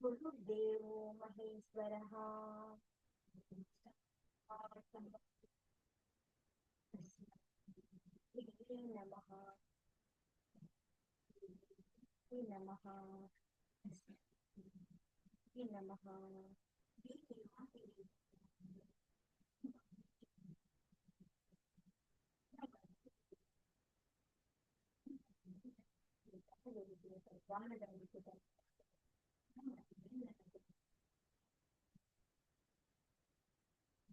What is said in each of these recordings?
गुरुर्देवो महेश्वरः। तस्मै नमः। नमः। नमः।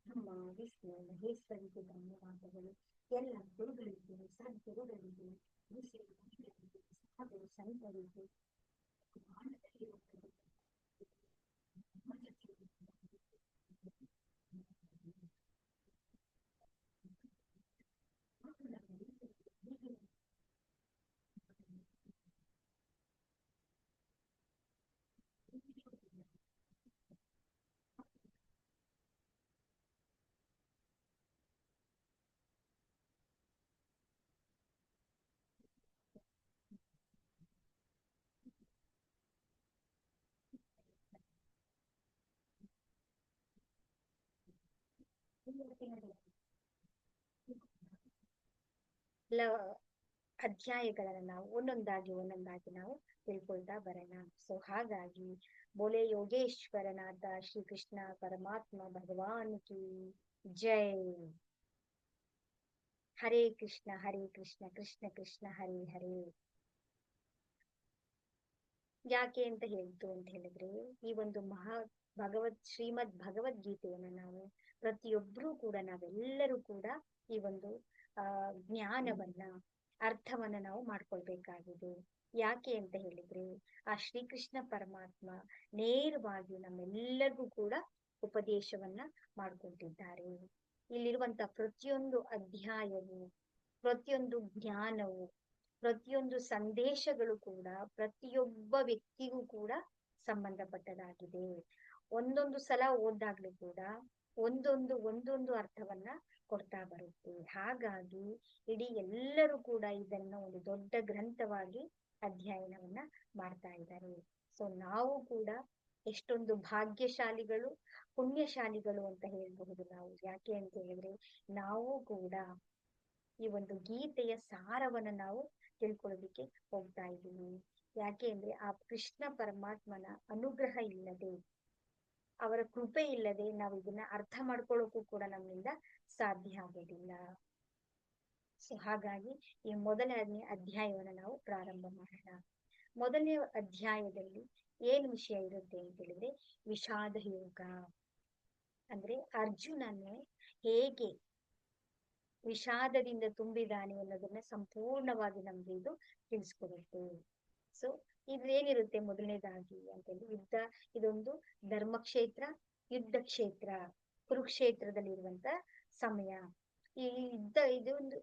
ನಮ್ಮ ವಿಷ್ಣು ಮಹೇಶ್ವರಿಗೆ ಧನ್ಯವಾದಗಳು. ಎಲ್ಲ ಗುರುಗಳಿಗೂ, ಸದ್ಗುರುಗಳಿಗೂ, ಋಷಿ ಮುನಿಗಳಿಗೂ, ಸಾಧು ಸಂತರಿಗೂ, ಎಲ್ಲ ಅಧ್ಯಾಯಗಳನ್ನ ನಾವು ಒಂದೊಂದಾಗಿ ನಾವು ತಿಳ್ಕೊಳ್ತಾ ಬರೋಣ. ಸೊ ಹಾಗಾಗಿ ಬೋಲೆ ಯೋಗೇಶ್ವರನಾದ ಶ್ರೀಕೃಷ್ಣ ಪರಮಾತ್ಮ ಭಗವಾನ್ ಕಿ ಜೈ. ಹರೇ ಕೃಷ್ಣ ಕೃಷ್ಣ ಕೃಷ್ಣ ಹರೇ ಹರೇ. ಯಾಕೆ ಅಂತ ಹೇಳ್ತು ಅಂತ ಹೇಳಿದ್ರೆ, ಈ ಒಂದು ಶ್ರೀಮದ್ ಭಗವದ್ಗೀತೆಯನ್ನ ನಾವು ಪ್ರತಿಯೊಬ್ಬರೂ ಕೂಡ, ನಾವೆಲ್ಲರೂ ಕೂಡ ಈ ಒಂದು ಜ್ಞಾನವನ್ನ, ಅರ್ಥವನ್ನ ನಾವು ಮಾಡ್ಕೊಳ್ಬೇಕಾಗಿದೆ. ಯಾಕೆ ಅಂತ ಹೇಳಿದ್ರೆ, ಆ ಶ್ರೀಕೃಷ್ಣ ಪರಮಾತ್ಮ ನೇರವಾಗಿ ನಮ್ಮೆಲ್ಲರಿಗೂ ಕೂಡ ಉಪದೇಶವನ್ನ ಮಾಡ್ಕೊಟ್ಟಿದ್ದಾರೆ. ಇಲ್ಲಿರುವಂತ ಪ್ರತಿಯೊಂದು ಅಧ್ಯಾಯವು, ಪ್ರತಿಯೊಂದು ಜ್ಞಾನವು, ಪ್ರತಿಯೊಂದು ಸಂದೇಶಗಳು ಕೂಡ ಪ್ರತಿಯೊಬ್ಬ ವ್ಯಕ್ತಿಗೂ ಕೂಡ ಸಂಬಂಧಪಟ್ಟದಾಗಿದೆ. ಒಂದೊಂದು ಸಲ ಓದಾಗ್ಲೂ ಕೂಡ ಒಂದೊಂದು ಅರ್ಥವನ್ನ ಕೊಡ್ತಾ ಬರುತ್ತೆ. ಹಾಗಾಗಿ ಇಡೀ ಎಲ್ಲರೂ ಕೂಡ ಇದನ್ನ ಒಂದು ದೊಡ್ಡ ಗ್ರಂಥವಾಗಿ ಅಧ್ಯಯನವನ್ನ ಮಾಡ್ತಾ ಇದ್ದಾರೆ. ಸೊ ನಾವು ಕೂಡ ಎಷ್ಟೊಂದು ಭಾಗ್ಯಶಾಲಿಗಳು, ಪುಣ್ಯಶಾಲಿಗಳು ಅಂತ ಹೇಳ್ಬಹುದು ನಾವು. ಯಾಕೆ ಅಂತ ಹೇಳಿದ್ರೆ, ನಾವು ಕೂಡ ಈ ಒಂದು ಗೀತೆಯ ಸಾರವನ್ನ ನಾವು ತಿಳ್ಕೊಳ್ಳೋದಿಕ್ಕೆ ಹೋಗ್ತಾ ಇದ್ದೀವಿ. ಯಾಕೆ ಅಂದ್ರೆ, ಆ ಕೃಷ್ಣ ಪರಮಾತ್ಮನ ಅನುಗ್ರಹ ಇಲ್ಲದೆ, ಅವರ ಕೃಪೆ ಇಲ್ಲದೆ ನಾವು ಇದನ್ನ ಅರ್ಥ ಮಾಡ್ಕೊಳ್ಳೋಕ್ಕೂ ಕೂಡ ನಮ್ಮಿಂದ ಸಾಧ್ಯ ಆಗೋದಿಲ್ಲ. ಸೊ ಹಾಗಾಗಿ ಈ ಮೊದಲನೇ ಅಧ್ಯಾಯವನ್ನ ನಾವು ಪ್ರಾರಂಭ ಮಾಡೋಣ. ಮೊದಲನೇ ಅಧ್ಯಾಯದಲ್ಲಿ ಏನ್ ವಿಷಯ ಇರುತ್ತೆ ಅಂತ ಹೇಳಿದ್ರೆ, ವಿಷಾದ ಯೋಗ. ಅಂದ್ರೆ ಅರ್ಜುನನು ಹೇಗೆ ವಿಷಾದದಿಂದ ತುಂಬಿದಾನೆ ಅನ್ನೋದನ್ನ ಸಂಪೂರ್ಣವಾಗಿ ನಮ್ಗೆ ಇದು ತಿಳಿಸ್ಕೊಡುತ್ತೆ. ಸೊ ಇದೇನಿರುತ್ತೆ ಮೊದಲನೇದಾಗಿ ಅಂತಂದ್ರೆ, ಇದೊಂದು ಧರ್ಮಕ್ಷೇತ್ರ, ಯುದ್ಧ ಕ್ಷೇತ್ರ, ಕುರುಕ್ಷೇತ್ರದಲ್ಲಿರುವಂತ ಸಮಯ. ಈ ಇದೊಂದು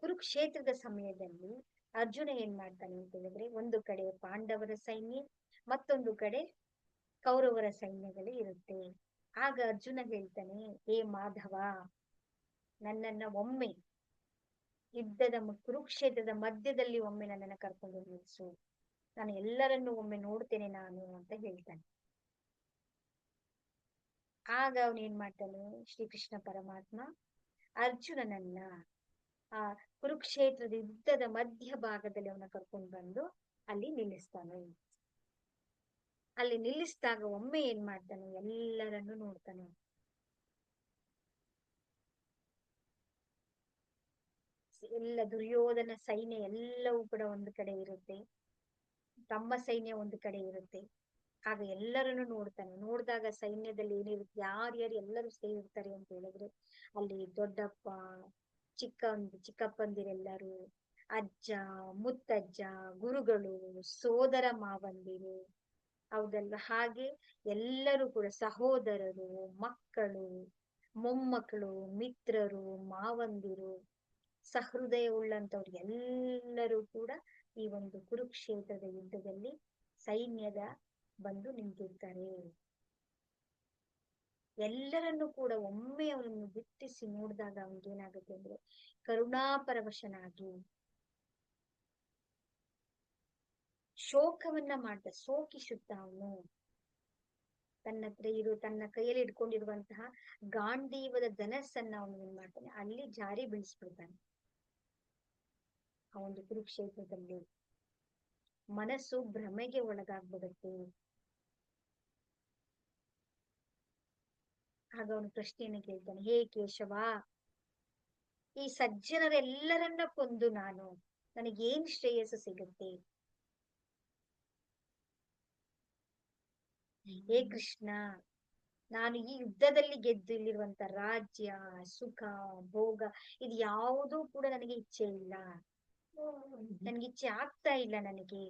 ಕುರುಕ್ಷೇತ್ರದ ಸಮಯದಲ್ಲಿ ಅರ್ಜುನ ಏನ್ ಮಾಡ್ತಾನೆ ಅಂತ ಹೇಳಿದ್ರೆ, ಒಂದು ಕಡೆ ಪಾಂಡವರ ಸೈನ್ಯ, ಮತ್ತೊಂದು ಕಡೆ ಕೌರವರ ಸೈನ್ಯಗಳು ಇರುತ್ತೆ. ಆಗ ಅರ್ಜುನ ಹೇಳ್ತಾನೆ, ಹೇ ಮಾಧವ, ನನ್ನನ್ನ ಒಮ್ಮೆ ಕುರುಕ್ಷೇತ್ರದ ಮಧ್ಯದಲ್ಲಿ ಒಮ್ಮೆ ನನ್ನನ್ನು ಕರ್ಕೊಂಡು ನಿಲ್ಸು, ನಾನು ಎಲ್ಲರನ್ನು ಒಮ್ಮೆ ನೋಡ್ತೇನೆ ನಾನು ಅಂತ ಹೇಳ್ತಾನೆ. ಆಗ ಅವನೇನ್ ಮಾಡ್ತಾನೆ, ಶ್ರೀಕೃಷ್ಣ ಪರಮಾತ್ಮ ಅರ್ಜುನನನ್ನ ಆ ಕುರುಕ್ಷೇತ್ರದ ಯುದ್ಧದ ಮಧ್ಯ ಭಾಗದಲ್ಲಿ ಅವನ ಕರ್ಕೊಂಡು ಬಂದು ಅಲ್ಲಿ ನಿಲ್ಲಿಸ್ತಾನೆ. ಅಲ್ಲಿ ನಿಲ್ಲಿಸಿದಾಗ ಒಮ್ಮೆ ಏನ್ ಮಾಡ್ತಾನೆ, ಎಲ್ಲರನ್ನು ನೋಡ್ತಾನೆ. ಎಲ್ಲ ದುರ್ಯೋಧನ ಸೈನ್ಯ ಎಲ್ಲವೂ ಕೂಡ ಒಂದು ಕಡೆ ಇರುತ್ತೆ, ತಮ್ಮ ಸೈನ್ಯ ಒಂದು ಕಡೆ ಇರುತ್ತೆ. ಆಗ ಎಲ್ಲರನ್ನು ನೋಡ್ತಾನೆ. ನೋಡಿದಾಗ ಸೈನ್ಯದಲ್ಲಿ ಏನಿರುತ್ತೆ, ಯಾರ್ಯಾರು ಎಲ್ಲರೂ ಸೇರಿರ್ತಾರೆ ಅಂತ ಹೇಳಿದ್ರೆ, ಅಲ್ಲಿ ದೊಡ್ಡಪ್ಪ, ಚಿಕ್ಕಪ್ಪಂದಿರೆಲ್ಲರೂ, ಅಜ್ಜ, ಮುತ್ತಜ್ಜ, ಗುರುಗಳು, ಸೋದರ ಮಾವಂದಿರು, ಹೌದಲ್ವ, ಹಾಗೆ ಎಲ್ಲರೂ ಕೂಡ ಸಹೋದರರು, ಮಕ್ಕಳು, ಮೊಮ್ಮಕ್ಕಳು, ಮಿತ್ರರು, ಮಾವಂದಿರು, ಸಹೃದಯ ಉಳ್ಳಂತವ್ರು ಎಲ್ಲರೂ ಕೂಡ ಈ ಒಂದು ಕುರುಕ್ಷೇತ್ರದ ಯುದ್ಧದಲ್ಲಿ ಸೈನ್ಯದ ಬಂದು ನಿಂತಿರ್ತಾರೆ. ಎಲ್ಲರನ್ನು ಕೂಡ ಒಮ್ಮೆ ಅವರನ್ನು ದಿಟ್ಟಿಸಿ ನೋಡಿದಾಗ ಅವನಿಗೇನಾಗುತ್ತೆ ಅಂದ್ರೆ, ಕರುಣಾಪರವಶನಾಗಿ ಶೋಕವನ್ನ ಮಾಡ್ತಾ, ಶೋಕಿಸುತ್ತ ಅವನು ತನ್ನ ಹತ್ರ ತನ್ನ ಕೈಯಲ್ಲಿ ಇಟ್ಕೊಂಡಿರುವಂತಹ ಗಾಂಡೀವದ ಧನಸ್ಸನ್ನ ಅವನು ಏನ್ ಮಾಡ್ತಾನೆ, ಅಲ್ಲಿ ಜಾರಿ ಬೀಳಿಸ್ಬಿಡ್ತಾನೆ. ಆ ಒಂದು ಕುರುಕ್ಷೇತ್ರದಲ್ಲಿ ಮನಸ್ಸು ಭ್ರಮೆಗೆ ಒಳಗಾಗ್ಬಿಡುತ್ತೆ. ಆಗ ಅವನು ಪ್ರಶ್ನೆಯನ್ನು ಕೇಳ್ತಾನೆ, ಹೇ ಕೇಶವ, ಈ ಸಜ್ಜನರೆಲ್ಲರನ್ನ ಕೊಂದು ನನಗೇನ್ ಶ್ರೇಯಸ್ಸು ಸಿಗುತ್ತೆ? ಹೇ ಕೃಷ್ಣ, ನಾನು ಈ ಯುದ್ಧದಲ್ಲಿ ಗೆದ್ದು ಇಲ್ಲಿರುವಂತ ರಾಜ್ಯ, ಸುಖ, ಭೋಗ ಇದು ಯಾವುದೂ ಕೂಡ ನನಗೆ ಇಚ್ಛೆ ಇಲ್ಲ. ನನ್ಗೆ ಇಚ್ಛೆ ಆಗ್ತಾ ಇಲ್ಲ. ನನಗೆ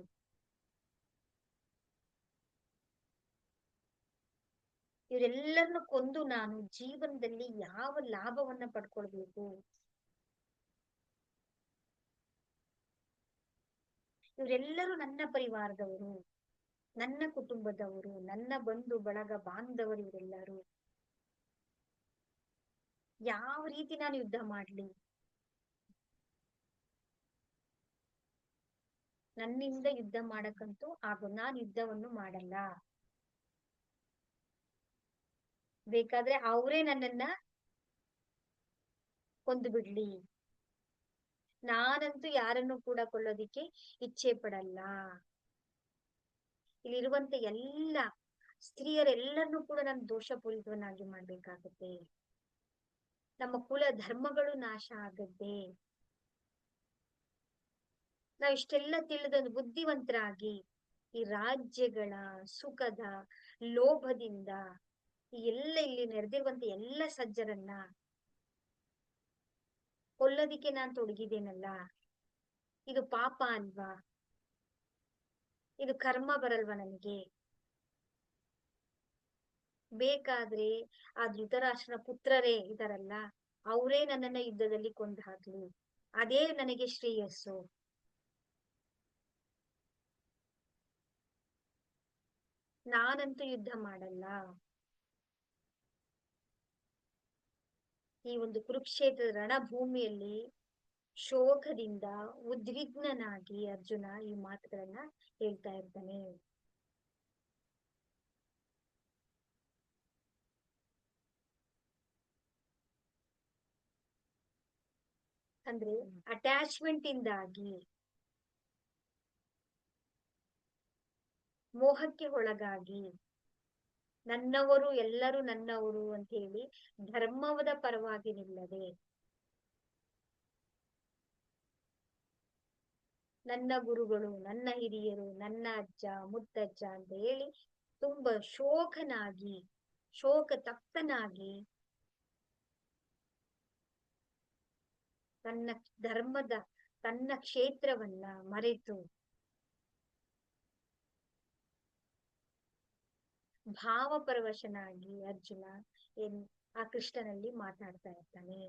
ಇವರೆಲ್ಲರನ್ನು ಕೊಂದು ನಾನು ಜೀವನದಲ್ಲಿ ಯಾವ ಲಾಭವನ್ನ ಪಡ್ಕೊಳ್ಬೇಕು? ಇವರೆಲ್ಲರೂ ನನ್ನ ಪರಿವಾರದವರು, ನನ್ನ ಕುಟುಂಬದವರು, ನನ್ನ ಬಂಧು ಬಳಗ ಬಾಂಧವರು. ಇವರೆಲ್ಲರೂ ಯಾವ ರೀತಿ ನಾನು ಯುದ್ಧ ಮಾಡ್ಲಿ? ನನ್ನಿಂದ ಯುದ್ಧ ಮಾಡಕ್ಕಂತೂ ನಾನು ಯುದ್ಧವನ್ನು ಮಾಡಲ್ಲ. ಬೇಕಾದ್ರೆ ಅವರೇ ನನ್ನನ್ನ ಕೊಂದು ಬಿಡ್ಲಿ, ನಾನಂತೂ ಯಾರನ್ನು ಕೂಡ ಕೊಲ್ಲೋದಿಕ್ಕೆ ಇಚ್ಛೆ ಪಡಲ್ಲ. ಇಲ್ಲಿರುವಂತ ಎಲ್ಲ ಸ್ತ್ರೀಯರೆಲ್ಲರನ್ನೂ ಕೂಡ ನಾನು ದೋಷಪೂರಿತವನ್ನಾಗಿ ಮಾಡ್ಬೇಕಾಗತ್ತೆ. ನಮ್ಮ ಕುಲ ಧರ್ಮಗಳು ನಾಶ ಆಗತ್ತೆ. ನಾವು ಇಷ್ಟೆಲ್ಲ ತಿಳಿದೊಂದು ಬುದ್ಧಿವಂತರಾಗಿ ಈ ರಾಜ್ಯಗಳ ಸುಖದ ಲೋಭದಿಂದ ಇಲ್ಲಿ ನೆರೆದಿರುವಂತ ಎಲ್ಲ ಸಜ್ಜರನ್ನ ಕೊಲ್ಲೋದಿಕ್ಕೆ ನಾನ್ ತೊಡಗಿದ್ದೇನಲ್ಲ, ಇದು ಪಾಪ ಅಲ್ವಾ? ಇದು ಕರ್ಮ ಬರಲ್ವಾ ನನಗೆ? ಬೇಕಾದ್ರೆ ಆ ಧೃತರಾಷ್ಟ್ರನ ಪುತ್ರರೇ ಇದಾರಲ್ಲ, ಅವರೇ ನನ್ನನ್ನ ಯುದ್ಧದಲ್ಲಿ ಕೊಂದು ಹಾಕ್ಲಿ, ಅದೇ ನನಗೆ ಶ್ರೇಯಸ್ಸು. ನಾನಂತೂ ಯುದ್ಧ ಮಾಡಲ್ಲ. ಈ ಒಂದು ಕುರುಕ್ಷೇತ್ರದ ರಣಭೂಮಿಯಲ್ಲಿ ಶೋಕದಿಂದ ಉದ್ವಿಗ್ನನಾಗಿ ಅರ್ಜುನ ಈ ಮಾತುಗಳನ್ನ ಹೇಳ್ತಾ ಇರ್ತಾನೆ. ಅಂದ್ರೆ ಅಟ್ಯಾಚ್ಮೆಂಟ್ ಇಂದಾಗಿ, ಮೋಹಕ್ಕೆ ಒಳಗಾಗಿ, ನನ್ನವರು ಎಲ್ಲರೂ ನನ್ನವರು ಅಂತ ಹೇಳಿ ಧರ್ಮವದ ಪರವಾಗಿ ನಿಲ್ಲದೆ, ನನ್ನ ಗುರುಗಳು, ನನ್ನ ಹಿರಿಯರು, ನನ್ನ ಅಜ್ಜ ಮುತ್ತಜ್ಜ ಅಂತ ಹೇಳಿ ತುಂಬಾ ಶೋಕ ತಪ್ತನಾಗಿ ತನ್ನ ಧರ್ಮದ ತನ್ನ ಕ್ಷೇತ್ರವನ್ನ ಮರೆತು ಭಾವಪರವಶನಾಗಿ ಅರ್ಜುನ ಆ ಕೃಷ್ಣನಲ್ಲಿ ಮಾತಾಡ್ತಾ ಇರ್ತಾನೆ.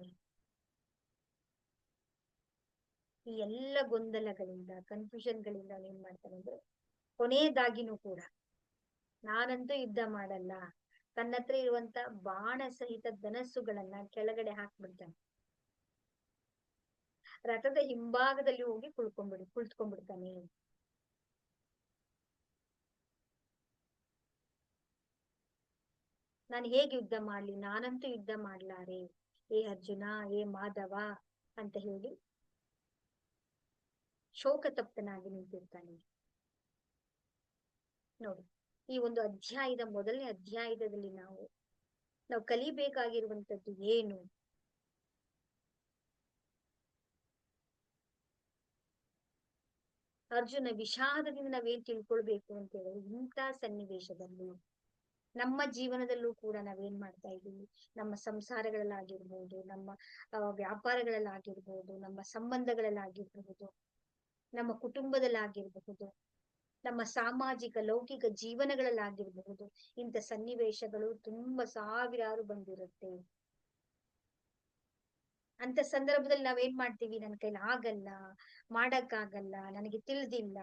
ಈ ಎಲ್ಲ ಗೊಂದಲಗಳಿಂದ, ಕನ್ಫ್ಯೂಷನ್ಗಳಿಂದ ಏನ್ ಮಾಡ್ತಾನೆ ಅಂದ್ರೆ, ಕೊನೆಯದಾಗಿನೂ ಕೂಡ ನಾನಂತೂ ಯುದ್ಧ ಮಾಡಲ್ಲ, ತನ್ನ ಹತ್ರ ಇರುವಂತ ಬಾಣ ಸಹಿತ ಧನಸ್ಸುಗಳನ್ನ ಕೆಳಗಡೆ ಹಾಕ್ಬಿಡ್ತಾನೆ. ರಥದ ಹಿಂಭಾಗದಲ್ಲಿ ಹೋಗಿ ಕುಳಿತುಕೊಂಡ್ಬಿಡ್ತಾನೆ. ನಾನು ಹೇಗೆ ಯುದ್ಧ ಮಾಡ್ಲಿ? ನಾನಂತೂ ಯುದ್ಧ ಮಾಡ್ಲಾರೆ, ಏ ಅರ್ಜುನ, ಏ ಮಾಧವ ಅಂತ ಹೇಳಿ ಶೋಕತಪ್ತನಾಗಿ ನಿಂತಿರ್ತಾನೆ. ನೋಡಿ, ಈ ಒಂದು ಅಧ್ಯಾಯದ ಮೊದಲನೇ ಅಧ್ಯಾಯದಲ್ಲಿ ನಾವು ಕಲಿಬೇಕಾಗಿರುವಂತದ್ದು ಏನು? ಅರ್ಜುನ ವಿಷಾದದಿಂದ ನಾವೇನ್ ತಿಳ್ಕೊಳ್ಬೇಕು ಅಂತ ಹೇಳಿದ್ರೆ, ಇಂಥ ಸನ್ನಿವೇಶದಲ್ಲಿ ನಮ್ಮ ಜೀವನದಲ್ಲೂ ಕೂಡ ನಾವೇನ್ ಮಾಡ್ತಾ ಇದ್ದೀವಿ, ನಮ್ಮ ಸಂಸಾರಗಳಲ್ಲಾಗಿರ್ಬೋದು, ನಮ್ಮ ವ್ಯಾಪಾರಗಳಲ್ಲಾಗಿರ್ಬೋದು, ನಮ್ಮ ಸಂಬಂಧಗಳಲ್ಲಾಗಿರ್ಬಹುದು, ನಮ್ಮ ಕುಟುಂಬದಲ್ಲಾಗಿರಬಹುದು, ನಮ್ಮ ಸಾಮಾಜಿಕ ಲೌಕಿಕ ಜೀವನಗಳಲ್ಲಾಗಿರಬಹುದು, ಇಂಥ ಸನ್ನಿವೇಶಗಳು ತುಂಬಾ ಸಾವಿರಾರು ಬಂದಿರುತ್ತೆ. ಅಂತ ಸಂದರ್ಭದಲ್ಲಿ ನಾವೇನ್ ಮಾಡ್ತೀವಿ, ನನ್ನ ಕೈಲಿ ಆಗಲ್ಲ, ಮಾಡಕ್ಕಾಗಲ್ಲ, ನನಗೆ ತಿಳಿದಿಲ್ಲ,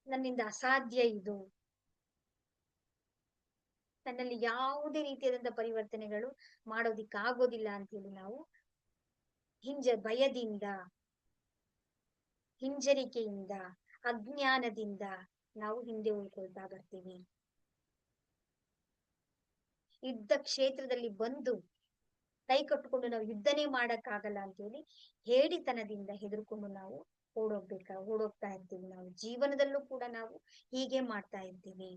ನನ್ನಿಂದ ಅಸಾಧ್ಯ ಇದು, ನನ್ನಲ್ಲಿ ಯಾವುದೇ ರೀತಿಯಾದಂತಹ ಪರಿವರ್ತನೆಗಳು ಮಾಡೋದಿಕ್ಕಾಗೋದಿಲ್ಲ ಅಂತೇಳಿ ನಾವು ಭಯದಿಂದ, ಹಿಂಜರಿಕೆಯಿಂದ, ಅಜ್ಞಾನದಿಂದ ನಾವು ಹಿಂದೆ ಉಳ್ಕೊಳ್ತಾ ಬರ್ತೀವಿ. ಯುದ್ಧ ಕ್ಷೇತ್ರದಲ್ಲಿ ಬಂದು ಕೈ ಕಟ್ಟಿಕೊಂಡು ನಾವು ಯುದ್ಧನೇ ಮಾಡಕ್ಕಾಗಲ್ಲ ಅಂತ ಹೇಳಿ ಹೇಡಿತನದಿಂದ ಹೆದರ್ಕೊಂಡು ನಾವು ಓಡೋಗ್ತಾ ಇರ್ತೀವಿ. ನಾವು ಜೀವನದಲ್ಲೂ ಕೂಡ ನಾವು ಹೀಗೆ ಮಾಡ್ತಾ ಇರ್ತೀವಿ.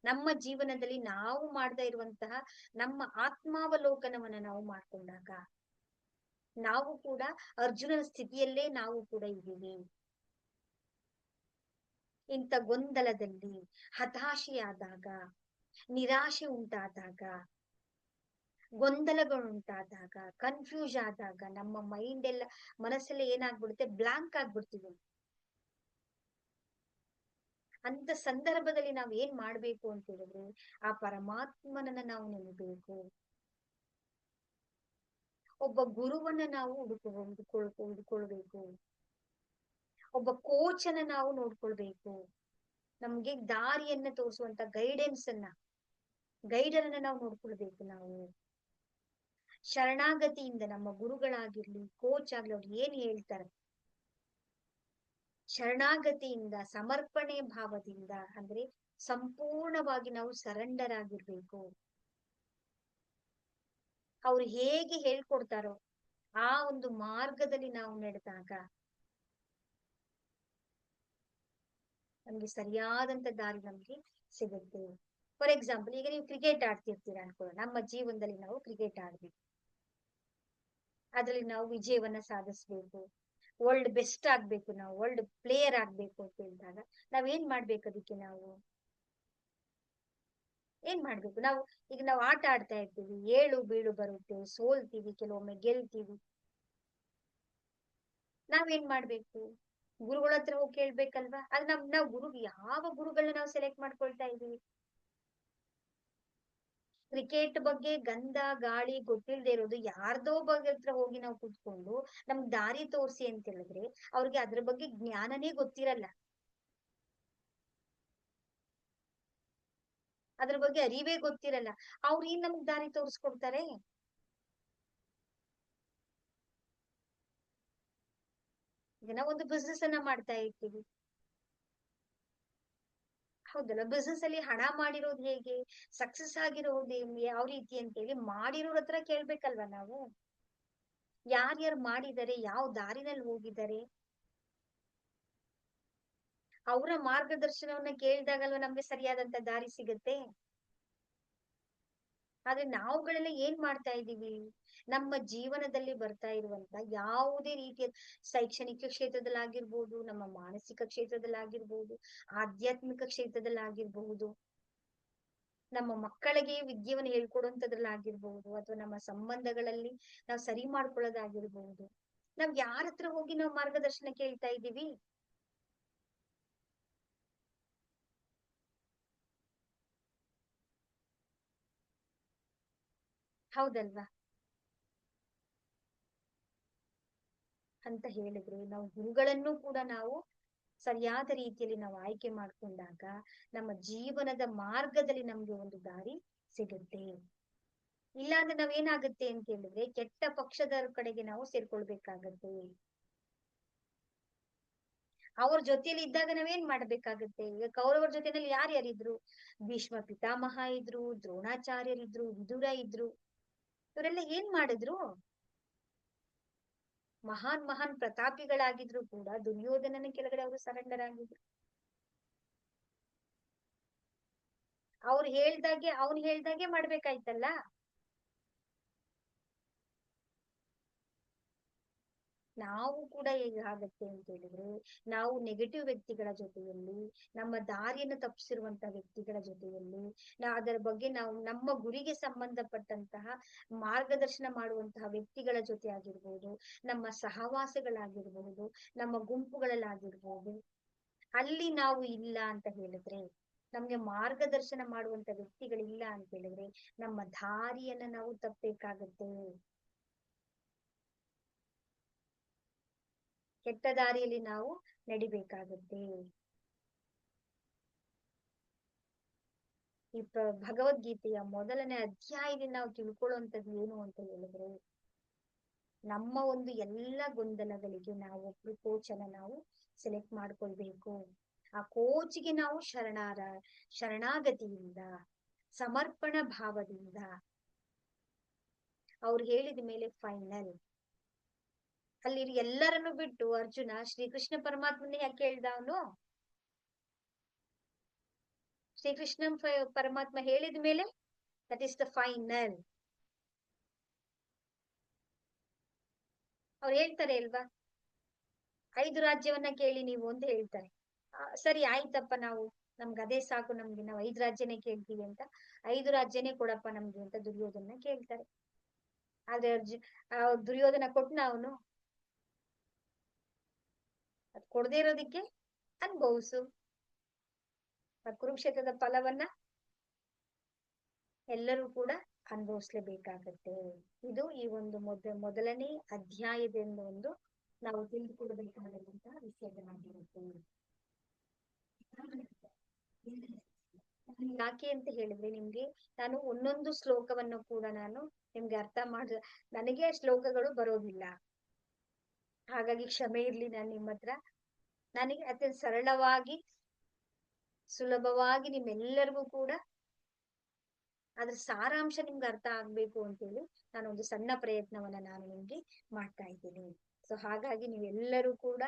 ನಮ್ಮ ಜೀವನದಲ್ಲಿ ನಾವು ಮಾಡ್ತಾ ಇರುವಂತಹ ನಮ್ಮ ಆತ್ಮಾವಲೋಕನವನ್ನ ನಾವು ಮಾಡ್ಕೊಂಡಾಗ ನಾವು ಕೂಡ ಅರ್ಜುನನ ಸ್ಥಿತಿಯಲ್ಲೇ ನಾವು ಕೂಡ ಇದ್ದೀವಿ. ಇಂಥ ಗೊಂದಲದಲ್ಲಿ ಹತಾಶೆಯಾದಾಗ, ನಿರಾಶೆ ಉಂಟಾದಾಗ, ಗೊಂದಲಗಳುಂಟಾದಾಗ, ಕನ್ಫ್ಯೂಸ್ ಆದಾಗ ನಮ್ಮ ಮೈಂಡ್ ಎಲ್ಲ ಮನಸ್ಸೆಲ್ಲ ಏನಾಗ್ಬಿಡುತ್ತೆ, ಬ್ಲಾಂಕ್ ಆಗ್ಬಿಡ್ತೀವಿ. ಅಂತ ಸಂದರ್ಭದಲ್ಲಿ ನಾವ್ ಏನ್ ಮಾಡ್ಬೇಕು ಅಂತ ಹೇಳಿದ್ರೆ ಆ ಪರಮಾತ್ಮನನ್ನ ನಾವು ನೆನಬೇಕು. ಒಬ್ಬ ಗುರುವನ್ನ ನಾವು ಹುಡುಕೊಳ್ಬೇಕು. ಒಬ್ಬ ಕೋಚನ್ನ ನಾವು ನೋಡ್ಕೊಳ್ಬೇಕು. ನಮ್ಗೆ ದಾರಿಯನ್ನ ತೋರಿಸುವಂತ ಗೈಡರನ್ನ ನಾವು ನೋಡ್ಕೊಳ್ಬೇಕು. ನಾವು ಶರಣಾಗತಿಯಿಂದ ನಮ್ಮ ಗುರುಗಳಾಗಿರ್ಲಿ, ಕೋಚ್ ಆಗ್ಲಿ, ಅವ್ರು ಏನ್ ಹೇಳ್ತಾರೆ ಶರಣಾಗತಿಯಿಂದ, ಸಮರ್ಪಣೆ ಭಾವದಿಂದ, ಅಂದ್ರೆ ಸಂಪೂರ್ಣವಾಗಿ ನಾವು ಸರೆಂಡರ್ ಆಗಿರ್ಬೇಕು. ಅವ್ರು ಹೇಗೆ ಹೇಳ್ಕೊಡ್ತಾರೋ ಆ ಒಂದು ಮಾರ್ಗದಲ್ಲಿ ನಾವು ನಡೆದಾಗ ನಮ್ಗೆ ಸರಿಯಾದಂತ ದಾರಿ ನಮ್ಗೆ ಸಿಗುತ್ತೆ. ಫಾರ್ ಎಕ್ಸಾಂಪಲ್, ಈಗ ನೀವು ಕ್ರಿಕೆಟ್ ಆಡ್ತಿರ್ತೀರಾ ಅನ್ಕೊಳ್ಳೋಣ. ನಮ್ಮ ಜೀವನದಲ್ಲಿ ನಾವು ಕ್ರಿಕೆಟ್ ಆಡ್ಬೇಕು, ಅದ್ರಲ್ಲಿ ನಾವು ವಿಜಯವನ್ನ ಸಾಧಿಸ್ಬೇಕು, ವರ್ಲ್ಡ್ ಬೆಸ್ಟ್ ಆಗ್ಬೇಕು, ನಾವು ವರ್ಲ್ಡ್ ಪ್ಲೇಯರ್ ಆಗ್ಬೇಕು ಅಂತ ಹೇಳಿದಾಗ ನಾವ್ ಏನ್ ಮಾಡ್ಬೇಕು? ಅದಕ್ಕೆ ನಾವು ಏನ್ ಮಾಡ್ಬೇಕು? ಈಗ ನಾವು ಆಟ ಆಡ್ತಾ ಇರ್ತೀವಿ, ಏಳು ಬೀಳು ಬರುತ್ತೆ, ಸೋಲ್ತೀವಿ, ಕೆಲವೊಮ್ಮೆ ಗೆಲ್ತೀವಿ. ನಾವೇನ್ ಮಾಡ್ಬೇಕು? ಗುರುಗಳ ಹತ್ರ ಹೋಗಿ ಕೇಳ್ಬೇಕಲ್ವಾ? ಅದ್ ನಾವು ಯಾವ ಗುರುಗಳನ್ನ ನಾವು ಸೆಲೆಕ್ಟ್ ಮಾಡ್ಕೊಳ್ತಾ ಇದೀವಿ? ಕ್ರಿಕೆಟ್ ಬಗ್ಗೆ ಗಂಧ ಗಾಳಿ ಗೊತ್ತಿಲ್ಲದೆ ಇರೋದು ಯಾರ್ದೋ ಬಗ್ಗೆ ಹತ್ರ ಹೋಗಿ ನಾವು ಕೂತ್ಕೊಂಡು ನಮ್ಗ್ ದಾರಿ ತೋರಿಸಿ ಅಂತ ಹೇಳಿದ್ರೆ ಅವ್ರಿಗೆ ಅದ್ರ ಬಗ್ಗೆ ಜ್ಞಾನನೇ ಗೊತ್ತಿರಲ್ಲ, ಅದ್ರ ಬಗ್ಗೆ ಅರಿವೇ ಗೊತ್ತಿರಲ್ಲ. ಅವ್ರು ಏನ್ ನಮ್ಗ್ ದಾರಿ ತೋರಿಸ್ಕೊಡ್ತಾರೆ? ಈಗ ನಾವು ಒಂದು ಬಿಸ್ನೆಸ್ ಅನ್ನ ಮಾಡ್ತಾ ಇರ್ತೀವಿ, ಹೌದಲ್ಲ? ಬಿಸ್ನೆಸ್ ಅಲ್ಲಿ ಹಣ ಮಾಡಿರೋದು ಹೇಗೆ, ಸಕ್ಸಸ್ ಆಗಿರೋದು ಯಾವ ರೀತಿ ಅಂತ ಹೇಳಿ ಮಾಡಿರೋರ ಹತ್ರ ಕೇಳ್ಬೇಕಲ್ವಾ ನಾವು? ಯಾರ್ಯಾರು ಮಾಡಿದ್ದಾರೆ, ಯಾವ ದಾರಿನಲ್ಲಿ ಹೋಗಿದ್ದಾರೆ, ಅವರ ಮಾರ್ಗದರ್ಶನವನ್ನ ಕೇಳಿದಾಗಲ್ವಾ ನಮ್ಗೆ ಸರಿಯಾದಂತ ದಾರಿ ಸಿಗುತ್ತೆ. ಆದ್ರೆ ನಾವುಗಳೆಲ್ಲ ಏನ್ ಮಾಡ್ತಾ ಇದ್ದೀವಿ? ನಮ್ಮ ಜೀವನದಲ್ಲಿ ಬರ್ತಾ ಇರುವಂತ ಯಾವುದೇ ರೀತಿಯ ಶೈಕ್ಷಣಿಕ ಕ್ಷೇತ್ರದಲ್ಲಾಗಿರ್ಬೋದು, ನಮ್ಮ ಮಾನಸಿಕ ಕ್ಷೇತ್ರದಲ್ಲಾಗಿರ್ಬೋದು, ಆಧ್ಯಾತ್ಮಿಕ ಕ್ಷೇತ್ರದಲ್ಲಾಗಿರ್ಬಹುದು, ನಮ್ಮ ಮಕ್ಕಳಿಗೆ ವಿದ್ಯೆಯನ್ನು ಹೇಳ್ಕೊಡುವಂತದ್ರಲ್ಲಾಗಿರ್ಬಹುದು, ಅಥವಾ ನಮ್ಮ ಸಂಬಂಧಗಳಲ್ಲಿ ನಾವು ಸರಿ ಮಾಡ್ಕೊಳ್ಳೋದಾಗಿರ್ಬಹುದು, ನಾವ್ ಯಾರ ಹತ್ರ ಹೋಗಿ ನಾವು ಮಾರ್ಗದರ್ಶನ ಕೇಳ್ತಾ ಇದ್ದೀವಿ? ಹೌದಲ್ವಾ? ಅಂತ ಹೇಳಿದ್ರೆ ನಾವು ಗುರುಗಳನ್ನು ಕೂಡ ನಾವು ಸರಿಯಾದ ರೀತಿಯಲ್ಲಿ ನಾವು ಆಯ್ಕೆ ಮಾಡ್ಕೊಂಡಾಗ ನಮ್ಮ ಜೀವನದ ಮಾರ್ಗದಲ್ಲಿ ನಮ್ಗೆ ಒಂದು ದಾರಿ ಸಿಗುತ್ತೆ. ಇಲ್ಲಾಂದ್ರೆ ನಾವೇನಾಗುತ್ತೆ ಅಂತ ಹೇಳಿದ್ರೆ ಕೆಟ್ಟ ಪಕ್ಷದ ಕಡೆಗೆ ನಾವು ಸೇರ್ಕೊಳ್ಬೇಕಾಗತ್ತೆ. ಅವ್ರ ಜೊತೆಲಿ ಇದ್ದಾಗ ನಾವೇನ್ ಮಾಡ್ಬೇಕಾಗತ್ತೆ? ಈಗ ಕೌರವರ ಜೊತೆನಲ್ಲಿ ಯಾರ್ಯಾರಿದ್ರು? ಭೀಷ್ಮ ಪಿತಾಮಹ ಇದ್ರು, ದ್ರೋಣಾಚಾರ್ಯರಿದ್ರು, ವಿದುರ ಇದ್ರು. ಇವರೆಲ್ಲ ಏನ್ ಮಾಡಿದ್ರು? ಮಹಾನ್ ಪ್ರತಾಪಿಗಳಾಗಿದ್ರು ಕೂಡ ದುರ್ಯೋಧನನ ಕೆಳಗಡೆ ಅವರು ಸರೆಂಡರ್ ಆಗಿದ್ರು. ಅವ್ನು ಹೇಳ್ದಾಗೆ ಮಾಡ್ಬೇಕಾಯ್ತಲ್ಲ. ನಾವು ಕೂಡ ಹೇಗಾಗತ್ತೆ ಅಂತ ಹೇಳಿದ್ರೆ ನಾವು ನೆಗೆಟಿವ್ ವ್ಯಕ್ತಿಗಳ ಜೊತೆಯಲ್ಲಿ, ನಮ್ಮ ದಾರಿಯನ್ನು ತಪ್ಪಿಸಿರುವಂತಹ ವ್ಯಕ್ತಿಗಳ ಜೊತೆಯಲ್ಲಿ, ಅದರ ಬಗ್ಗೆ ನಾವು ನಮ್ಮ ಗುರಿಗೆ ಸಂಬಂಧಪಟ್ಟಂತಹ ಮಾರ್ಗದರ್ಶನ ಮಾಡುವಂತಹ ವ್ಯಕ್ತಿಗಳ ಜೊತೆ ಆಗಿರ್ಬೋದು, ನಮ್ಮ ಸಹವಾಸಗಳಾಗಿರ್ಬಹುದು, ನಮ್ಮ ಗುಂಪುಗಳಲ್ಲಾಗಿರ್ಬೋದು, ಅಲ್ಲಿ ನಾವು ಇಲ್ಲ ಅಂತ ಹೇಳಿದ್ರೆ, ನಮ್ಗೆ ಮಾರ್ಗದರ್ಶನ ಮಾಡುವಂತ ವ್ಯಕ್ತಿಗಳಿಲ್ಲ ಅಂತ ಹೇಳಿದ್ರೆ ನಮ್ಮ ದಾರಿಯನ್ನ ನಾವು ತಪ್ಪಬೇಕಾಗತ್ತೆ. ಕೆಟ್ಟ ದಾರಿಯಲ್ಲಿ ನಾವು ನಡಿಬೇಕಾಗುತ್ತೆ. ಈ ಭಗವದ್ಗೀತೆಯ ಮೊದಲನೇ ಅಧ್ಯಾಯದಿಂದ ನಾವು ತಿಳ್ಕೊಳ್ಳುವಂಥದ್ದು ಏನು ಅಂತ ಹೇಳಿದ್ರೆ, ನಮ್ಮ ಒಂದು ಎಲ್ಲ ಗೊಂದಲಗಳಿಗೆ ನಾವು ಒಬ್ರು ಕೋಚನ್ನ ನಾವು ಸೆಲೆಕ್ಟ್ ಮಾಡ್ಕೊಳ್ಬೇಕು. ಆ ಕೋಚ್ಗೆ ನಾವು ಶರಣಾಗತಿಯಿಂದ ಸಮರ್ಪಣಾ ಭಾವದಿಂದ ಅವ್ರು ಹೇಳಿದ ಮೇಲೆ ಫೈನಲ್. ಅಲ್ಲಿ ಎಲ್ಲರನ್ನು ಬಿಟ್ಟು ಅರ್ಜುನ ಶ್ರೀಕೃಷ್ಣ ಪರಮಾತ್ಮನೇ ಯಾಕೆ ಹೇಳ್ದ? ಅವನು ಶ್ರೀಕೃಷ್ಣ ಪರಮಾತ್ಮ ಹೇಳಿದ ಮೇಲೆ ದಟ್ ಇಸ್ ದ ಫೈನಲ್. ಅವ್ರು ಹೇಳ್ತಾರೆ ಅಲ್ವಾ, 5 ರಾಜ್ಯವನ್ನ ಕೇಳಿ ನೀವು ಅಂತ ಹೇಳ್ತಾರೆ. ಸರಿ ಆಯ್ತಪ್ಪ, ನಮ್ಗೆ ಅದೇ ಸಾಕು, ನಾವು 5 ರಾಜ್ಯನೇ ಕೇಳ್ತೀವಿ ಅಂತ. 5 ರಾಜ್ಯನೇ ಕೊಡಪ್ಪ ನಮ್ಗೆ ಅಂತ ದುರ್ಯೋಧನ ಕೇಳ್ತಾರೆ. ಆದ್ರೆ ದುರ್ಯೋಧನ ಕೊಟ್ನ ಅವನು? ಅದ್ ಕೊಡದೇ ಇರೋದಿಕ್ಕೆ ಅನುಭವಿಸು, ಕುರುಕ್ಷೇತ್ರದ ಫಲವನ್ನ ಎಲ್ಲರೂ ಕೂಡ ಅನುಭವಿಸ್ಲೇಬೇಕಾಗತ್ತೆ. ಇದು ಈ ಒಂದು ಮೊದಲನೇ ಅಧ್ಯಾಯದಿಂದ ಒಂದು ನಾವು ತಿಳಿದುಕೊಳ್ಳಬೇಕಾದಂತಹ ವಿಷಯಗಳಾಗಿರುತ್ತೆ. ಯಾಕೆ ಅಂತ ಹೇಳಿದ್ರೆ, ನಿಮ್ಗೆ ನಾನು ಒಂದೊಂದು ಶ್ಲೋಕವನ್ನು ಕೂಡ ನಾನು ನಿಮ್ಗೆ ಅರ್ಥ ನನಗೆ ಶ್ಲೋಕಗಳು ಬರೋದಿಲ್ಲ, ಹಾಗಾಗಿ ಕ್ಷಮೆ ಇರ್ಲಿ ನಾನು ನಿಮ್ಮ ಹತ್ರ. ನನಗೆ ಅತ್ಯಂತ ಸರಳವಾಗಿ ಸುಲಭವಾಗಿ ನಿಮ್ಮೆಲ್ಲರಿಗೂ ಕೂಡ ಅದ್ರ ಸಾರಾಂಶ ನಿಮ್ಗೆ ಅರ್ಥ ಆಗ್ಬೇಕು ಅಂತೇಳಿ ನಾನೊಂದು ಸಣ್ಣ ಪ್ರಯತ್ನವನ್ನ ನಾನು ನಿಮ್ಗೆ ಮಾಡ್ತಾ ಇದ್ದೀನಿ. ಸೊ ಹಾಗಾಗಿ ನೀವೆಲ್ಲರೂ ಕೂಡ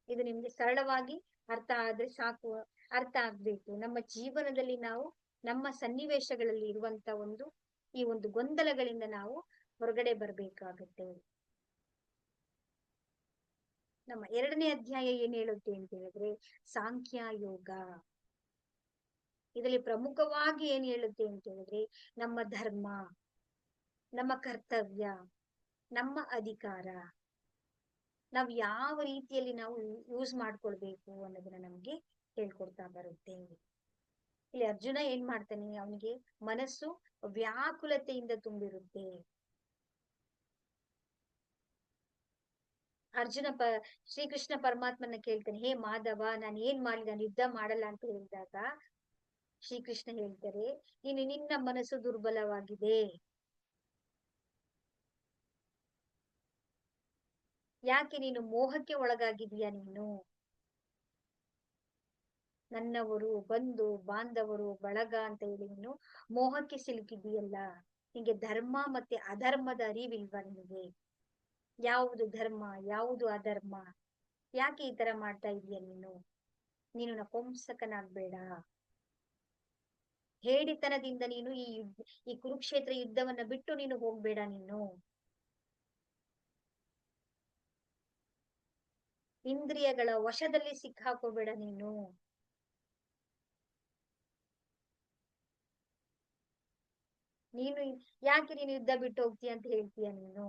ಇದು ನಿಮ್ಗೆ ಸರಳವಾಗಿ ಅರ್ಥ ಆದ್ರೆ ಸಾಕು, ಅರ್ಥ ಆಗ್ಬೇಕು. ನಮ್ಮ ಜೀವನದಲ್ಲಿ ನಾವು ನಮ್ಮ ಸನ್ನಿವೇಶಗಳಲ್ಲಿ ಇರುವಂತ ಈ ಒಂದು ಗೊಂದಲಗಳಿಂದ ನಾವು ಹೊರಗಡೆ ಬರ್ಬೇಕಾಗತ್ತೆ. ನಮ್ಮ 2ನೇ ಅಧ್ಯಾಯ ಏನ್ ಹೇಳುತ್ತೆ ಅಂತ ಹೇಳಿದ್ರೆ ಸಾಂಖ್ಯ ಯೋಗ. ಇದರಲ್ಲಿ ಪ್ರಮುಖವಾಗಿ ಏನ್ ಹೇಳುತ್ತೆ ಅಂತ ಹೇಳಿದ್ರೆ ನಮ್ಮ ಧರ್ಮ, ನಮ್ಮ ಕರ್ತವ್ಯ, ನಮ್ಮ ಅಧಿಕಾರ, ನಾವ್ ಯಾವ ರೀತಿಯಲ್ಲಿ ನಾವು ಯೂಸ್ ಮಾಡ್ಕೊಳ್ಬೇಕು ಅನ್ನೋದನ್ನ ನಮ್ಗೆ ಹೇಳ್ಕೊಡ್ತಾ ಬರುತ್ತೆ. ಇಲ್ಲಿ ಅರ್ಜುನ ಏನ್ ಮಾಡ್ತಾನೆ, ಅವನಿಗೆ ಮನಸ್ಸು ವ್ಯಾಕುಲತೆಯಿಂದ ತುಂಬಿರುತ್ತೆ. ಅರ್ಜುನ ಶ್ರೀಕೃಷ್ಣ ಪರಮಾತ್ಮನ ಕೇಳ್ತಾನೆ, ಹೇ ಮಾಧವ, ನಾನು ಏನ್ ಮಾಡ್ಲಿ, ನಾನು ಯುದ್ಧ ಮಾಡಲ್ಲ ಅಂತ ಹೇಳಿದಾಗ ಶ್ರೀಕೃಷ್ಣ ಹೇಳ್ತಾರೆ, ನಿನ್ನ ಮನಸ್ಸು ದುರ್ಬಲವಾಗಿದೆ. ಯಾಕೆ? ನೀನು ಮೋಹಕ್ಕೆ ಒಳಗಾಗಿದೀಯ. ನೀನು ನನ್ನವರು, ಬಂಧು ಬಾಂಧವರು, ಬಳಗ ಅಂತ ಹೇಳಿ ನೀನು ಮೋಹಕ್ಕೆ ಸಿಲುಕಿದೀಯಲ್ಲ. ನಿಂಗೆ ಧರ್ಮ ಮತ್ತೆ ಅಧರ್ಮದ ಅರಿವಿಲ್ವಾ ನಿನಗೆ? ಯಾವುದು ಧರ್ಮ, ಯಾವುದು ಅಧರ್ಮ? ಯಾಕೆ ಈ ತರ ಮಾಡ್ತಾ ಇದೀಯ ನೀನು ನಪುಂಸಕನಾಗ್ಬೇಡ. ಹೇಡಿತನದಿಂದ ನೀನು ಈ ಕುರುಕ್ಷೇತ್ರ ಯುದ್ಧವನ್ನ ಬಿಟ್ಟು ನೀನು ಹೋಗ್ಬೇಡ. ನೀನು ಇಂದ್ರಿಯಗಳ ವಶದಲ್ಲಿ ಸಿಕ್ಕಾಕೋಬೇಡ. ನೀನು ಯಾಕೆ ನೀನು ಯುದ್ಧ ಬಿಟ್ಟು ಹೋಗ್ತೀಯ ಅಂತ ಹೇಳ್ತೀಯ ನೀನು?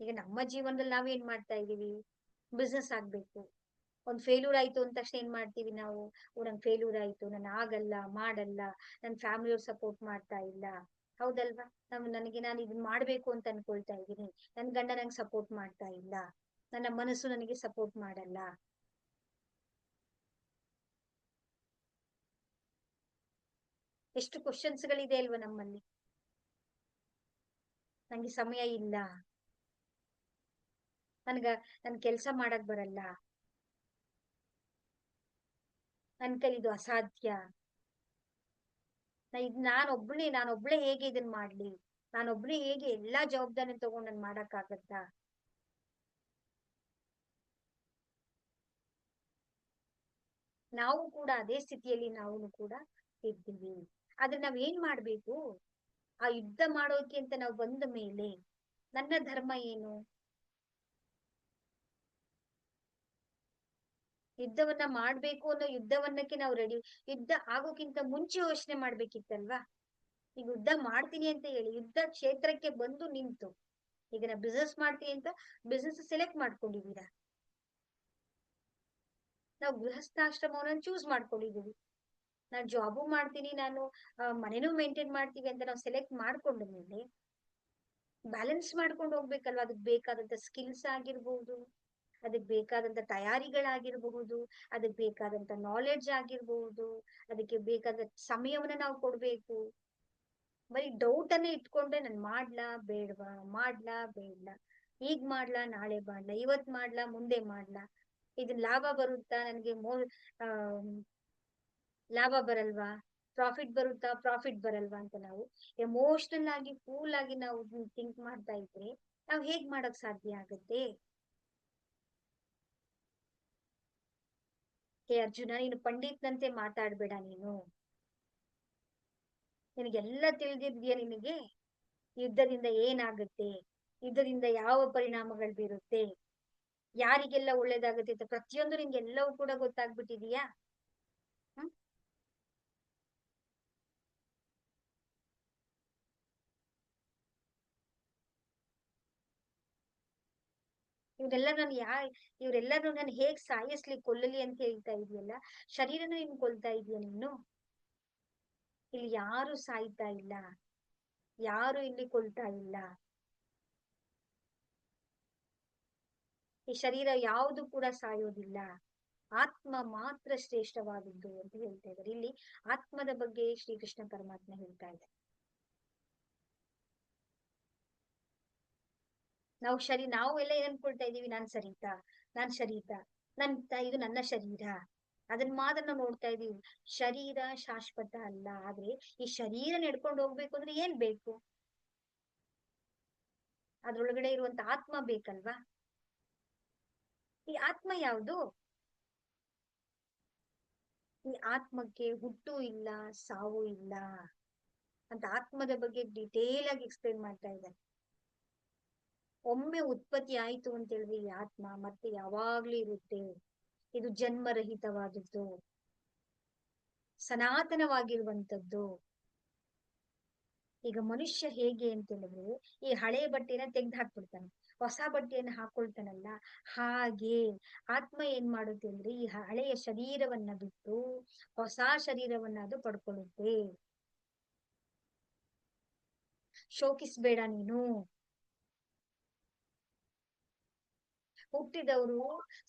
ಈಗ ನಮ್ಮ ಜೀವನದಲ್ಲಿ ನಾವೇನ್ ಮಾಡ್ತಾ ಇದೀವಿ? ಬಿಸ್ನೆಸ್ ಆಗ್ಬೇಕು. ಒಂದ್ ಫೇಲ್ಯೂರ್ ಆಯ್ತು ಅಂದ ತಕ್ಷಣ ಏನ್ ಮಾಡ್ತೀವಿ ನಾವು? ನಂಗೆ ಫೇಲ್ಯೂರ್ ಆಯ್ತು, ನಾನು ಆಗಲ್ಲ, ಮಾಡಲ್ಲ, ನನ್ ಫ್ಯಾಮಿಲಿಯವ್ರು ಸಪೋರ್ಟ್ ಮಾಡ್ತಾ ಇಲ್ಲ. ಹೌದಲ್ವಾ? ನಾನು ಇದನ್ ಮಾಡ್ಬೇಕು ಅಂತ ಅನ್ಕೊಳ್ತಾ ಇದ್ದೀನಿ, ನನ್ ಗಂಡ ನಂಗೆ ಸಪೋರ್ಟ್ ಮಾಡ್ತಾ ಇಲ್ಲ, ನನ್ನ ಮನಸ್ಸು ನನಗೆ ಸಪೋರ್ಟ್ ಮಾಡಲ್ಲ. ಎಷ್ಟು ಕ್ವಶನ್ಸ್ ಗಳಿದೆ ಅಲ್ವಾ ನಮ್ಮಲ್ಲಿ. ನಂಗೆ ಸಮಯ ಇಲ್ಲ, ನನ್ ಕೆಲ್ಸ ಮಾಡಕ್ ಬರಲ್ಲ, ನನ್ ಕೈಲಿ ಇದು ಅಸಾಧ್ಯ, ನಾನೊಬ್ಳೆ ಹೇಗೆ ಇದನ್ ಮಾಡ್ಲಿ, ನಾನೊಬ್ಳೆ ಹೇಗೆ ಎಲ್ಲಾ ಜವಾಬ್ದಾರಿ ತಗೊಂಡ್ ನನ್ ಮಾಡಕ್ ಆಗತ್ತಾ? ನಾವು ಕೂಡ ಅದೇ ಸ್ಥಿತಿಯಲ್ಲಿ ನಾವು ಕೂಡ ಇರ್ತೀವಿ. ಆದ್ರೆ ನಾವ್ ಏನ್ ಮಾಡ್ಬೇಕು? ಆ ಯುದ್ಧ ಮಾಡೋಕೆ ಅಂತ ನಾವು ಬಂದ ಮೇಲೆ ನನ್ನ ಧರ್ಮ ಏನು? ಯುದ್ಧವನ್ನ ಮಾಡ್ಬೇಕು ಅನ್ನೋ ಯುದ್ಧವನ್ನಕ್ಕೆ ನಾವು ರೆಡಿ. ಯುದ್ಧ ಆಗೋಕ್ಕಿಂತ ಮುಂಚೆ ಯೋಚನೆ ಮಾಡ್ಬೇಕಿತ್ತಲ್ವಾ? ಈಗ ಯುದ್ಧ ಮಾಡ್ತೀನಿ ಅಂತ ಹೇಳಿ ಯುದ್ಧ ಕ್ಷೇತ್ರಕ್ಕೆ ಬಂದು ನಿಂತು, ಈಗ ನಾ ಬಿಸ್ನೆಸ್ ಮಾಡ್ತೀನಿ ಅಂತ ಬಿಸ್ನೆಸ್ ಸೆಲೆಕ್ಟ್ ಮಾಡ್ಕೊಂಡಿದೀರಾ, ನಾವು ಗೃಹಸ್ಥಾಶ್ರಮವನ್ನ ಚೂಸ್ ಮಾಡ್ಕೊಂಡಿದೀವಿ, ನಾನು ಜಾಬು ಮಾಡ್ತೀನಿ, ನಾನು ಮನೇನೂ ಮೇಂಟೈನ್ ಮಾಡ್ತೀವಿ ಅಂತ ನಾವು ಸೆಲೆಕ್ಟ್ ಮಾಡ್ಕೊಂಡ ಮೇಲೆ ಬ್ಯಾಲೆನ್ಸ್ ಮಾಡ್ಕೊಂಡು ಹೋಗ್ಬೇಕಲ್ವಾ? ಅದಕ್ಕೆ ಬೇಕಾದಂತ ಸ್ಕಿಲ್ಸ್ ಆಗಿರ್ಬಹುದು, ಅದಕ್ಕೆ ಬೇಕಾದಂತ ತಯಾರಿಗಳಾಗಿರಬಹುದು, ಅದಕ್ಕೆ ಬೇಕಾದಂತ ನಾಲೆಡ್ಜ್ ಆಗಿರ್ಬಹುದು, ಅದಕ್ಕೆ ಬೇಕಾದ ಸಮಯವನ್ನ ನಾವು ಕೊಡ್ಬೇಕು. ಬರೀ ಡೌಟ್ ಅನ್ನೇ ಇಟ್ಕೊಂಡ್ರೆ ನನ್ ಮಾಡ್ಲಾ ಬೇಡ್ವಾ, ಮಾಡ್ಲಾ ಬೇಡ್ಲಾ, ಈಗ ಮಾಡ್ಲಾ ನಾಳೆ ಮಾಡ್ಲಾ, ಇವತ್ ಮಾಡ್ಲಾ ಮುಂದೆ ಮಾಡ್ಲಾ, ಇದನ್ ಲಾಭ ಬರುತ್ತಾ ನನ್ಗೆ, ಲಾಭ ಬರಲ್ವಾ? ಪ್ರಾಫಿಟ್ ಬರುತ್ತಾ? ಪ್ರಾಫಿಟ್ ಬರಲ್ವಾ ಅಂತ ನಾವು ಎಮೋಷನಲ್ ಆಗಿ ಕೂಲ್ ಆಗಿ ನಾವು ಥಿಂಕ್ ಮಾಡ್ತಾ ಇದ್ರೆ ನಾವ್ ಹೇಗ್ ಮಾಡಕ್ ಸಾಧ್ಯ ಆಗುತ್ತೆ? ಹೇ ಅರ್ಜುನ, ನೀನು ಪಂಡಿತ್ನಂತೆ ಮಾತಾಡ್ಬೇಡ ನೀನು. ನಿನಗೆಲ್ಲ ತಿಳಿದಿದ್ಯಾ ನಿನಗೆ? ಯುದ್ಧದಿಂದ ಏನಾಗುತ್ತೆ, ಯುದ್ಧದಿಂದ ಯಾವ ಪರಿಣಾಮಗಳು ಬೀರುತ್ತೆ, ಯಾರಿಗೆಲ್ಲ ಒಳ್ಳೇದಾಗುತ್ತೆ ಅಂತ ಪ್ರತಿಯೊಂದು ನಿನ್ಗೆಲ್ಲವೂ ಕೂಡ ಗೊತ್ತಾಗ್ಬಿಟ್ಟಿದೀಯಾ? ಹ್ಮ್. ಇವ್ರೆಲ್ಲ ನಾನು ಇವ್ರೆಲ್ಲರೂ ನಾನು ಹೇಗ್ ಸಾಯಿಸ್ಲಿ, ಕೊಲ್ಲಲಿ ಅಂತ ಹೇಳ್ತಾ ಇದೆಯಲ್ಲ. ಶರೀರನ ನೀನ್ ಕೊಲ್ತಾ ಇದೀಯ ನೀನು. ಇಲ್ಲಿ ಯಾರು ಸಾಯ್ತಾ ಇಲ್ಲ, ಯಾರು ಇಲ್ಲಿ ಕೊಲ್ತಾ ಇಲ್ಲ. ಈ ಶರೀರ ಯಾವುದು ಕೂಡ ಸಾಯೋದಿಲ್ಲ. ಆತ್ಮ ಮಾತ್ರ ಶ್ರೇಷ್ಠವಾದದ್ದು ಅಂತ ಹೇಳ್ತಾ ಇದ್ದಾರೆ ಇಲ್ಲಿ. ಆತ್ಮದ ಬಗ್ಗೆ ಶ್ರೀಕೃಷ್ಣ ಪರಮಾತ್ಮ ಹೇಳ್ತಾ ಇದ್ದಾರೆ. ನಾವು ಎಲ್ಲ ಏನ್ ಅನ್ಕೊಳ್ತಾ ಇದೀವಿ? ನಾನ್ ಸರಿತಾ, ನಾನ್ ಶರೀರ, ಇದು ನನ್ನ ಶರೀರ, ಅದನ್ನ ಮಾತ್ರ ನಾವು ನೋಡ್ತಾ ಇದೀವಿ. ಶರೀರ ಶಾಶ್ವತ ಅಲ್ಲ. ಆದ್ರೆ ಈ ಶರೀರ ನಡ್ಕೊಂಡು ಹೋಗ್ಬೇಕು ಅಂದ್ರೆ ಏನ್ ಬೇಕು? ಅದ್ರೊಳಗಡೆ ಇರುವಂತ ಆತ್ಮ ಬೇಕಲ್ವಾ? ಈ ಆತ್ಮ ಯಾವುದು? ಈ ಆತ್ಮಕ್ಕೆ ಹುಟ್ಟು ಇಲ್ಲ, ಸಾವು ಇಲ್ಲ ಅಂತ ಆತ್ಮದ ಬಗ್ಗೆ ಡಿಟೇಲ್ ಆಗಿ ಎಕ್ಸ್ಪ್ಲೇನ್ ಮಾಡ್ತಾ ಇದ್ದಾರೆ. ಒಮ್ಮೆ ಉತ್ಪತ್ತಿ ಆಯ್ತು ಅಂತ ಹೇಳಿದ್ರೆ ಈ ಆತ್ಮ ಮತ್ತೆ ಯಾವಾಗ್ಲೂ ಇರುತ್ತೆ. ಇದು ಜನ್ಮರಹಿತವಾದದ್ದು, ಸನಾತನವಾಗಿರುವಂತದ್ದು. ಈಗ ಮನುಷ್ಯ ಹೇಗೆ ಅಂತ ಹೇಳಿದ್ರೆ ಈ ಹಳೆ ಬಟ್ಟೆನ ತೆಗ್ದು ಹಾಕ್ಬಿಡ್ತಾನೆ, ಹೊಸ ಬಟ್ಟೆಯನ್ನ ಹಾಕೊಳ್ತಾನಲ್ಲ. ಹಾಗೆ ಆತ್ಮ ಏನ್ ಮಾಡುತ್ತೆ ಅಂದ್ರೆ ಈ ಹಳೆಯ ಶರೀರವನ್ನ ಬಿಟ್ಟು ಹೊಸ ಶರೀರವನ್ನ ಅದು ಪಡ್ಕೊಳ್ಳುತ್ತೆ. ಶೋಕಿಸ್ಬೇಡ ನೀನು. ಹುಟ್ಟಿದವರು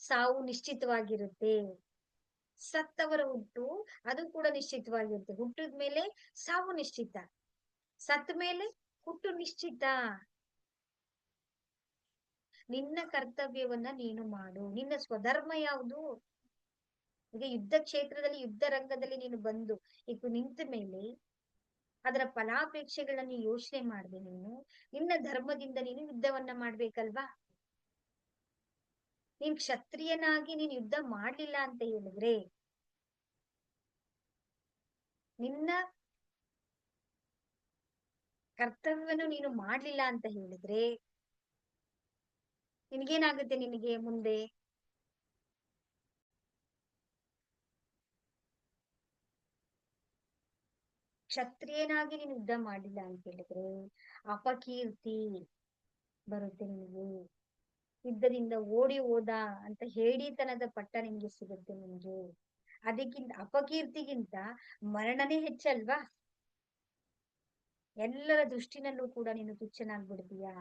ಸಾವು ನಿಶ್ಚಿತವಾಗಿರುತ್ತೆ. ಸತ್ತವರ ಹುಟ್ಟು ಅದು ಕೂಡ ನಿಶ್ಚಿತವಾಗಿರುತ್ತೆ. ಹುಟ್ಟಿದ ಮೇಲೆ ಸಾವು ನಿಶ್ಚಿತ, ಸತ್ತ ಮೇಲೆ ಹುಟ್ಟು ನಿಶ್ಚಿತ. ನಿನ್ನ ಕರ್ತವ್ಯವನ್ನ ನೀನು ಮಾಡು. ನಿನ್ನ ಸ್ವಧರ್ಮ ಯಾವುದು? ಈಗ ಯುದ್ಧ ಕ್ಷೇತ್ರದಲ್ಲಿ, ಯುದ್ಧ ರಂಗದಲ್ಲಿ ನೀನು ಬಂದು ಈಗ ನಿಂತ ಮೇಲೆ ಅದರ ಫಲಾಪೇಕ್ಷೆಗಳನ್ನು ಯೋಚನೆ ಮಾಡಿದೆ ನೀನು ನಿನ್ನ ಧರ್ಮದಿಂದ ನೀನು ಯುದ್ಧವನ್ನ ಮಾಡ್ಬೇಕಲ್ವಾ? ನೀನ್ ಕ್ಷತ್ರಿಯನಾಗಿ ನೀನ್ ಯುದ್ಧ ಮಾಡ್ಲಿಲ್ಲ ಅಂತ ಹೇಳಿದ್ರೆ, ನಿನ್ನ ಕರ್ತವ್ಯವನ್ನು ನೀನು ಮಾಡ್ಲಿಲ್ಲ ಅಂತ ಹೇಳಿದ್ರೆ ನಿನ್ಗೇನಾಗುತ್ತೆ? ನಿನಗೆ ಮುಂದೆ ಕ್ಷತ್ರಿಯನಾಗಿ ನೀನು ಯುದ್ಧ ಮಾಡಿಲ್ಲ ಅಂತ ಹೇಳಿದ್ರೆ ಅಪಕೀರ್ತಿ ಬರುತ್ತೆ ನಿನಗೆ. ಯುದ್ಧದಿಂದ ಓಡಿ ಹೋದ ಅಂತ ಹೇಡಿತನದ ಪಟ್ಟ ನಿಮ್ಗೆ ಸಿಗುತ್ತೆ ನಿಮ್ಗೆ. ಅದಕ್ಕಿಂತ ಅಪಕೀರ್ತಿಗಿಂತ ಮರಣನೇ ಹೆಚ್ಚಲ್ವಾ? ಎಲ್ಲರ ದೃಷ್ಟಿನಲ್ಲೂ ಕೂಡ ನೀನು ತುಚ್ಛನಾಗ್ಬಿಡ್ತೀಯಾ?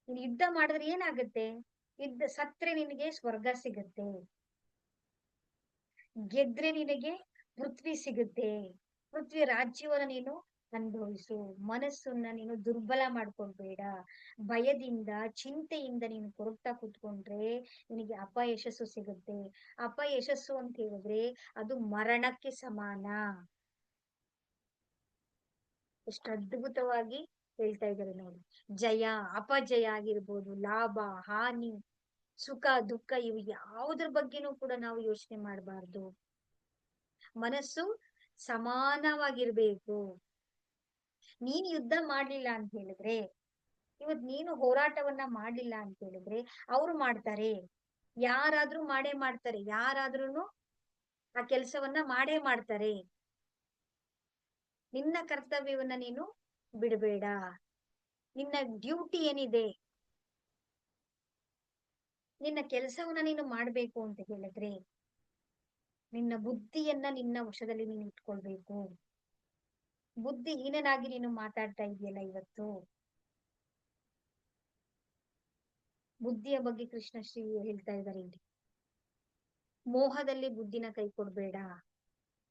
ನೀನು ಯುದ್ಧ ಮಾಡಿದ್ರೆ ಏನಾಗುತ್ತೆ? ಸತ್ರೆ ನಿನಗೆ ಸ್ವರ್ಗ ಸಿಗುತ್ತೆ, ಗೆದ್ರೆ ನಿನಗೆ ಪೃಥ್ವಿ ಸಿಗುತ್ತೆ. ಪೃಥ್ವಿ ರಾಜ್ಯವನ್ನ ನೀನು ಅನುಭವಿಸು. ಮನಸ್ಸನ್ನ ನೀನು ದುರ್ಬಲ ಮಾಡ್ಕೊಳ್ಬೇಡ. ಭಯದಿಂದ, ಚಿಂತೆಯಿಂದ ನೀನು ಕೊರಗ್ತಾ ಕೂತ್ಕೊಂಡ್ರೆ ನಿನಗೆ ಅಪಯಶಸ್ಸು ಸಿಗುತ್ತೆ. ಅಪಯಶಸ್ಸು ಅಂತ ಹೇಳಿದ್ರೆ ಅದು ಮರಣಕ್ಕೆ ಸಮಾನ. ಎಷ್ಟು ಅದ್ಭುತವಾಗಿ ಹೇಳ್ತಾ ಇದ್ದಾರೆ ನೋಡಿ. ಜಯ ಅಪಜಯ ಆಗಿರ್ಬೋದು, ಲಾಭ ಹಾನಿ, ಸುಖ ದುಃಖ, ಇವು ಯಾವುದ್ರ ಬಗ್ಗೆನೂ ಕೂಡ ನಾವು ಯೋಚನೆ ಮಾಡಬಾರ್ದು. ಮನಸ್ಸು ಸಮಾನವಾಗಿರ್ಬೇಕು. ನೀನ್ ಯುದ್ಧ ಮಾಡ್ಲಿಲ್ಲ ಅಂತ ಹೇಳಿದ್ರೆ, ಇವತ್ ನೀನು ಹೋರಾಟವನ್ನ ಮಾಡ್ಲಿಲ್ಲ ಅಂತ ಹೇಳಿದ್ರೆ ಅವ್ರು ಮಾಡ್ತಾರೆ. ಯಾರಾದ್ರೂ ಮಾಡೇ ಮಾಡ್ತಾರೆ, ಯಾರಾದ್ರೂ ಆ ಕೆಲ್ಸವನ್ನ ಮಾಡೇ ಮಾಡ್ತಾರೆ. ನಿನ್ನ ಕರ್ತವ್ಯವನ್ನ ನೀನು ಬಿಡಬೇಡ. ನಿನ್ನ ಡ್ಯೂಟಿ ಏನಿದೆ, ನಿನ್ನ ಕೆಲಸವನ್ನ ನೀನು ಮಾಡ್ಬೇಕು ಅಂತ ಹೇಳಿದ್ರೆ ನಿನ್ನ ಬುದ್ಧಿಯನ್ನ ನಿನ್ನ ವಶದಲ್ಲಿ ನೀನು ಇಟ್ಕೊಳ್ಬೇಕು. ಬುದ್ಧಿಹೀನನಾಗಿ ನೀನು ಮಾತಾಡ್ತಾ ಇದೆಯಲ್ಲ ಇವತ್ತು. ಬುದ್ಧಿಯ ಬಗ್ಗೆ ಕೃಷ್ಣ ಶ್ರೀ ಹೇಳ್ತಾ ಇದ್ದಾರೆ ಇಲ್ಲಿ. ಮೋಹದಲ್ಲಿ ಬುದ್ಧಿನ ಕೈ ಕೊಡ್ಬೇಡ,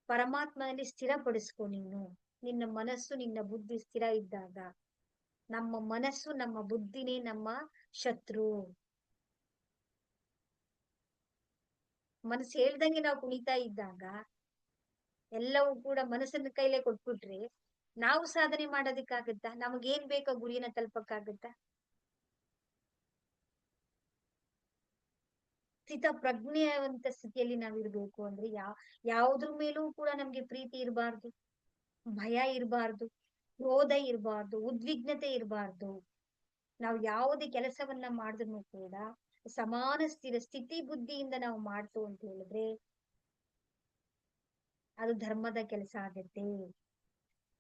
ಪರಮಾತ್ಮನಲ್ಲಿ ಸ್ಥಿರಪಡಿಸ್ಕೊ ನೀನು. ನಿನ್ನ ಮನಸ್ಸು ನಿನ್ನ ಬುದ್ಧಿ ಸ್ಥಿರ ಇದ್ದಾಗ, ನಮ್ಮ ಮನಸ್ಸು ನಮ್ಮ ಬುದ್ಧಿನೇ ನಮ್ಮ ಶತ್ರು. ಮನಸ್ಸು ಹೇಳ್ದಂಗೆ ನಾವು ಕುಣಿತಾ ಇದ್ದಾಗ, ಎಲ್ಲವೂ ಕೂಡ ಮನಸ್ಸನ್ನ ಕೈಲೇ ಕೊಟ್ಬಿಟ್ರೆ ನಾವು ಸಾಧನೆ ಮಾಡೋದಕ್ಕಾಗತ್ತಾ? ನಮಗೇನ್ ಬೇಕೋ ಗುರಿನ ತಲುಪಕ್ಕಾಗತ್ತಾ? ಸ್ಥಿತ ಪ್ರಜ್ಞೆಯಂತ ಸ್ಥಿತಿಯಲ್ಲಿ ನಾವಿರ್ಬೇಕು ಅಂದ್ರೆ ಯಾವುದ್ರ ಮೇಲೂ ಕೂಡ ನಮ್ಗೆ ಪ್ರೀತಿ ಇರಬಾರ್ದು, ಭಯ ಇರಬಾರ್ದು, ಕ್ರೋಧ ಇರಬಾರ್ದು, ಉದ್ವಿಗ್ನತೆ ಇರಬಾರ್ದು. ನಾವು ಯಾವುದೇ ಕೆಲಸವನ್ನ ಮಾಡಿದ್ರು ಕೂಡ ಸಮಾನ ಸ್ಥಿತಿ ಬುದ್ಧಿಯಿಂದ ನಾವು ಮಾಡ್ತು ಅಂತ ಹೇಳಿದ್ರೆ ಅದು ಧರ್ಮದ ಕೆಲಸ ಆಗತ್ತೆ.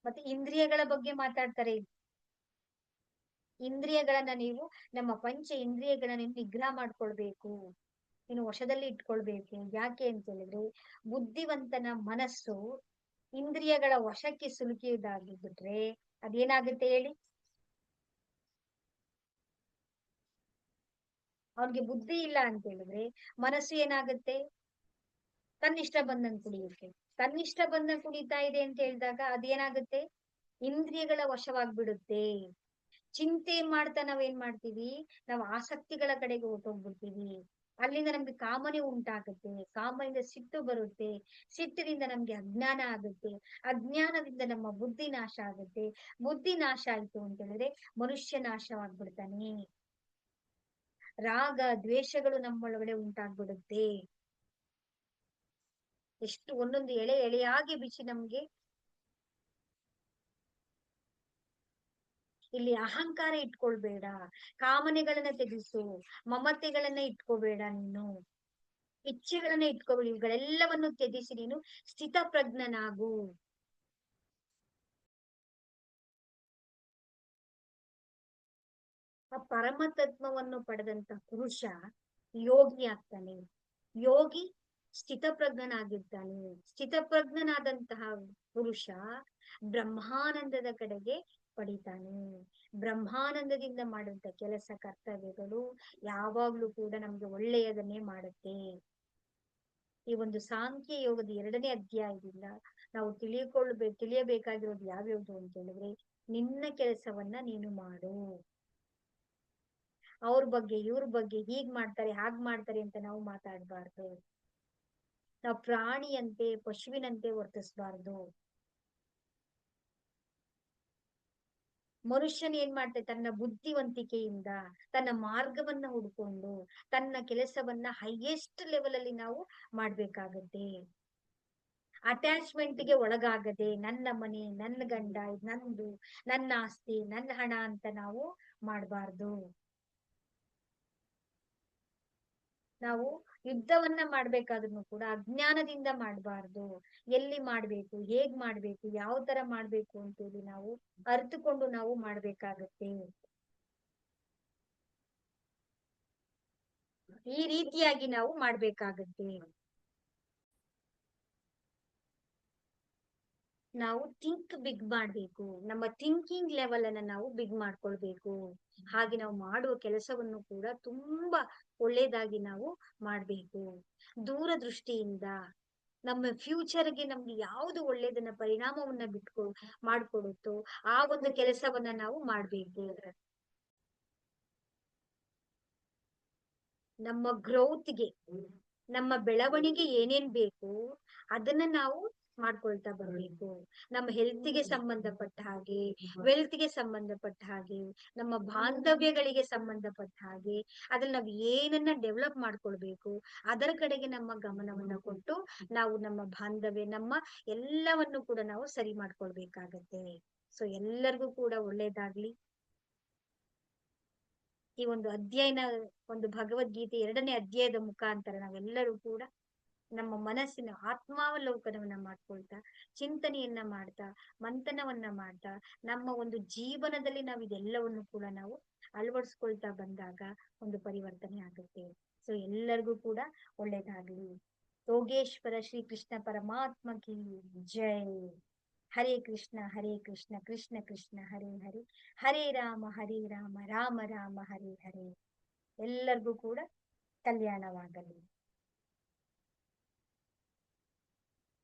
ಮತ್ತೆ ಇಂದ್ರಿಯಗಳ ಬಗ್ಗೆ ಮಾತಾಡ್ತಾರೆ. ಇಂದ್ರಿಯಗಳನ್ನ ನೀವು, ನಮ್ಮ ಪಂಚ ಇಂದ್ರಿಯಗಳನ್ನ ನೀವು ನಿಗ್ರಹ ಮಾಡ್ಕೊಳ್ಬೇಕು, ಇನ್ನು ವಶದಲ್ಲಿ ಇಟ್ಕೊಳ್ಬೇಕು. ಯಾಕೆ ಅಂತ ಹೇಳಿದ್ರೆ ಬುದ್ಧಿವಂತನ ಮನಸ್ಸು ಇಂದ್ರಿಯಗಳ ವಶಕ್ಕೆ ಸಿಲುಕಿದಾಗಿಬಿಟ್ರೆ ಅದೇನಾಗುತ್ತೆ ಹೇಳಿ? ಅವ್ನಿಗೆ ಬುದ್ಧಿ ಇಲ್ಲ ಅಂತ ಹೇಳಿದ್ರೆ ಮನಸ್ಸು ಏನಾಗುತ್ತೆ? ತನ್ನಿಷ್ಟ ಬಂದಂಗ್ ಕುಡಿಯುತ್ತೆ. ತನ್ನಿಷ್ಟ ಬಂದಂಗ್ ಕುಡಿತಾ ಇದೆ ಅಂತ ಹೇಳಿದಾಗ ಅದೇನಾಗುತ್ತೆ? ಇಂದ್ರಿಯಗಳ ವಶವಾಗ್ಬಿಡುತ್ತೆ. ಚಿಂತೆ ಮಾಡ್ತಾ ನಾವೇನ್ ಮಾಡ್ತೀವಿ? ನಾವು ಆಸಕ್ತಿಗಳ ಕಡೆಗೆ ಹೊರ್ಟೋಗ್ಬಿಡ್ತೀವಿ. ಅಲ್ಲಿಂದ ನಮ್ಗೆ ಕಾಮನೆ ಉಂಟಾಗುತ್ತೆ, ಕಾಮದಿಂದ ಸಿಟ್ಟು ಬರುತ್ತೆ, ಸಿಟ್ಟಿನಿಂದ ನಮ್ಗೆ ಅಜ್ಞಾನ ಆಗುತ್ತೆ, ಅಜ್ಞಾನದಿಂದ ನಮ್ಮ ಬುದ್ಧಿ ನಾಶ ಆಗುತ್ತೆ. ಬುದ್ಧಿ ನಾಶ ಆಯ್ತು ಅಂತ ಹೇಳಿದ್ರೆ ಮನುಷ್ಯ ನಾಶವಾಗ್ಬಿಡ್ತಾನೆ. ರಾಗ ದ್ವೇಷಗಳು ನಮ್ಮೊಳಗಡೆ ಉಂಟಾಗ್ಬಿಡುತ್ತೆ. ಎಷ್ಟು ಒಂದೊಂದು ಎಳೆ ಎಳೆಯಾಗಿ ಬಿಚ್ಚಿ ನಮ್ಗೆ ಇಲ್ಲಿ ಅಹಂಕಾರ ಇಟ್ಕೊಳ್ಬೇಡ, ಕಾಮನೆಗಳನ್ನ ತೆಗೆಸು, ಮಮತೆಗಳನ್ನ ಇಟ್ಕೋಬೇಡ, ನೀನು ಇಚ್ಛೆಗಳನ್ನ ಇಟ್ಕೋಬೇಡ. ಇವುಗಳೆಲ್ಲವನ್ನು ತ್ಯಜಿಸಿ ನೀನು ಸ್ಥಿತಪ್ರಜ್ಞನಾಗು. ಆ ಪರಮತತ್ವವನ್ನು ಪಡೆದಂತ ಪುರುಷ ಯೋಗಿ ಆಗ್ತಾನೆ. ಯೋಗಿ ಸ್ಥಿತಪ್ರಜ್ಞನಾಗಿರ್ತಾನೆ. ಸ್ಥಿತಪ್ರಜ್ಞನಾದಂತಹ ಪುರುಷ ಬ್ರಹ್ಮಾನಂದದ ಕಡೆಗೆ ಪಡಿತಾನೆ. ಬ್ರಹ್ಮಾನಂದದಿಂದ ಮಾಡುವಂತ ಕೆಲಸ ಕರ್ತವ್ಯಗಳು ಯಾವಾಗ್ಲೂ ಕೂಡ ನಮ್ಗೆ ಒಳ್ಳೆಯದನ್ನೇ ಮಾಡುತ್ತೆ. ಈ ಒಂದು ಸಾಂಖ್ಯ ಯೋಗದ 2ನೇ ಅಧ್ಯಾಯದಿಂದ ನಾವು ತಿಳಿಯಬೇಕಾಗಿರೋದು ಯಾವ್ಯಾವ್ದು ಅಂತ ಹೇಳಿದ್ರೆ, ನಿನ್ನ ಕೆಲಸವನ್ನ ನೀನು ಮಾಡು. ಅವ್ರ ಬಗ್ಗೆ ಇವ್ರ ಬಗ್ಗೆ ಹೀಗ್ ಮಾಡ್ತಾರೆ ಹಾಗ್ ಮಾಡ್ತಾರೆ ಅಂತ ನಾವು ಮಾತಾಡ್ಬಾರ್ದು. ನಾವು ಪ್ರಾಣಿಯಂತೆ ಪಶುವಿನಂತೆ ವರ್ತಿಸ್ಬಾರ್ದು. ಮನುಷ್ಯನ್ ಏನ್ ಮಾಡ್ತಾರೆ? ತನ್ನ ಬುದ್ಧಿವಂತಿಕೆಯಿಂದ ತನ್ನ ಮಾರ್ಗವನ್ನ ಹುಡ್ಕೊಂಡು ತನ್ನ ಕೆಲಸವನ್ನ ಹೈಯೆಸ್ಟ್ ಲೆವೆಲ್ ಅಲ್ಲಿ ನಾವು ಮಾಡ್ಬೇಕಾಗತ್ತೆ. ಅಟ್ಯಾಚ್ಮೆಂಟ್ ಗೆ ಒಳಗಾಗದೆ ನನ್ನ ಮನೆ, ನನ್ನ ಗಂಡ, ಇದ್ ನಂದು, ನನ್ನ ಆಸ್ತಿ, ನನ್ನ ಹಣ ಅಂತ ನಾವು ಮಾಡ್ಬಾರ್ದು. ನಾವು ಯುದ್ಧವನ್ನ ಮಾಡ್ಬೇಕಾದ್ರೂ ಕೂಡ ಅಜ್ಞಾನದಿಂದ ಮಾಡ್ಬಾರ್ದು. ಎಲ್ಲಿ ಮಾಡ್ಬೇಕು, ಹೇಗ್ ಮಾಡ್ಬೇಕು, ಯಾವ ತರ ಮಾಡ್ಬೇಕು ಅಂತೇಳಿ ನಾವು ಅರಿತುಕೊಂಡು ನಾವು ಮಾಡ್ಬೇಕಾಗತ್ತೆ. ಈ ರೀತಿಯಾಗಿ ನಾವು ಮಾಡ್ಬೇಕಾಗತ್ತೆ. ನಾವು ಥಿಂಕ್ ಬಿಗ್ ಮಾಡ್ಬೇಕು. ನಮ್ಮ ಥಿಂಕಿಂಗ್ ಲೆವೆಲ್ ಅನ್ನ ನಾವು ಬಿಗ್ ಮಾಡ್ಕೊಳ್ಬೇಕು. ಹಾಗೆ ನಾವು ಮಾಡುವ ಕೆಲಸವನ್ನು ಕೂಡ ತುಂಬಾ ಒಳ್ಳೇದಾಗಿ ನಾವು ಮಾಡ್ಬೇಕು. ದೂರದೃಷ್ಟಿಯಿಂದ ನಮ್ಮ ಫ್ಯೂಚರ್ಗೆ ನಮ್ಗೆ ಯಾವ್ದು ಒಳ್ಳೇದನ್ನ ಪರಿಣಾಮವನ್ನ ಮಾಡ್ಕೊಡುತ್ತೋ ಆ ಒಂದು ಕೆಲಸವನ್ನ ನಾವು ಮಾಡ್ಬೇಕು. ನಮ್ಮ ಗ್ರೋತ್ಗೆ, ನಮ್ಮ ಬೆಳವಣಿಗೆ ಏನೇನ್ ಬೇಕು ಅದನ್ನ ನಾವು ಮಾಡ್ಕೊಳ್ತಾ ಬರ್ಬೇಕು. ನಮ್ಮ ಹೆಲ್ತ್ಗೆ ಸಂಬಂಧಪಟ್ಟ ಹಾಗೆ, ವೆಲ್ತ್ಗೆ ಸಂಬಂಧಪಟ್ಟ ಹಾಗೆ, ನಮ್ಮ ಬಾಂಧವ್ಯಗಳಿಗೆ ಸಂಬಂಧಪಟ್ಟ ಹಾಗೆ ಅದ್ರಲ್ಲಿ ನಾವು ಏನನ್ನ ಡೆವಲಪ್ ಮಾಡ್ಕೊಳ್ಬೇಕು ಅದರ ಕಡೆಗೆ ನಮ್ಮ ಗಮನವನ್ನ ಕೊಟ್ಟು ನಾವು ನಮ್ಮ ಬಾಂಧವ್ಯ, ನಮ್ಮ ಎಲ್ಲವನ್ನು ಕೂಡ ನಾವು ಸರಿ ಮಾಡ್ಕೊಳ್ಬೇಕಾಗತ್ತೆ. ಸೊ ಎಲ್ಲರಿಗೂ ಕೂಡ ಒಳ್ಳೇದಾಗ್ಲಿ. ಈ ಒಂದು ಅಧ್ಯಯನ, ಒಂದು ಭಗವದ್ಗೀತೆ 2ನೇ ಅಧ್ಯಾಯದ ಮುಖಾಂತರ ನಾವೆಲ್ಲರೂ ಕೂಡ ನಮ್ಮ ಮನಸ್ಸಿನ ಆತ್ಮಾವಲೋಕನವನ್ನ ಮಾಡ್ಕೊಳ್ತಾ, ಚಿಂತನೆಯನ್ನ ಮಾಡ್ತಾ, ಮಂಥನವನ್ನ ಮಾಡ್ತಾ, ನಮ್ಮ ಒಂದು ಜೀವನದಲ್ಲಿ ನಾವು ಇದೆಲ್ಲವನ್ನು ಕೂಡ ನಾವು ಅಳವಡಿಸ್ಕೊಳ್ತಾ ಬಂದಾಗ ಒಂದು ಪರಿವರ್ತನೆ ಆಗುತ್ತೆ. ಸೊ ಎಲ್ಲರಿಗೂ ಕೂಡ ಒಳ್ಳೇದಾಗ್ಲಿ. ಯೋಗೇಶ್ವರ ಶ್ರೀ ಕೃಷ್ಣ ಪರಮಾತ್ಮ ಕಿ ಜೈ. ಹರೇ ಕೃಷ್ಣ ಹರೇ ಕೃಷ್ಣ ಕೃಷ್ಣ ಕೃಷ್ಣ ಹರೇ ಹರೇ, ಹರೇ ರಾಮ ರಾಮ ರಾಮ ಹರೇ ಹರೇ. ಎಲ್ಲರಿಗೂ ಕೂಡ ಕಲ್ಯಾಣವಾಗಲಿ.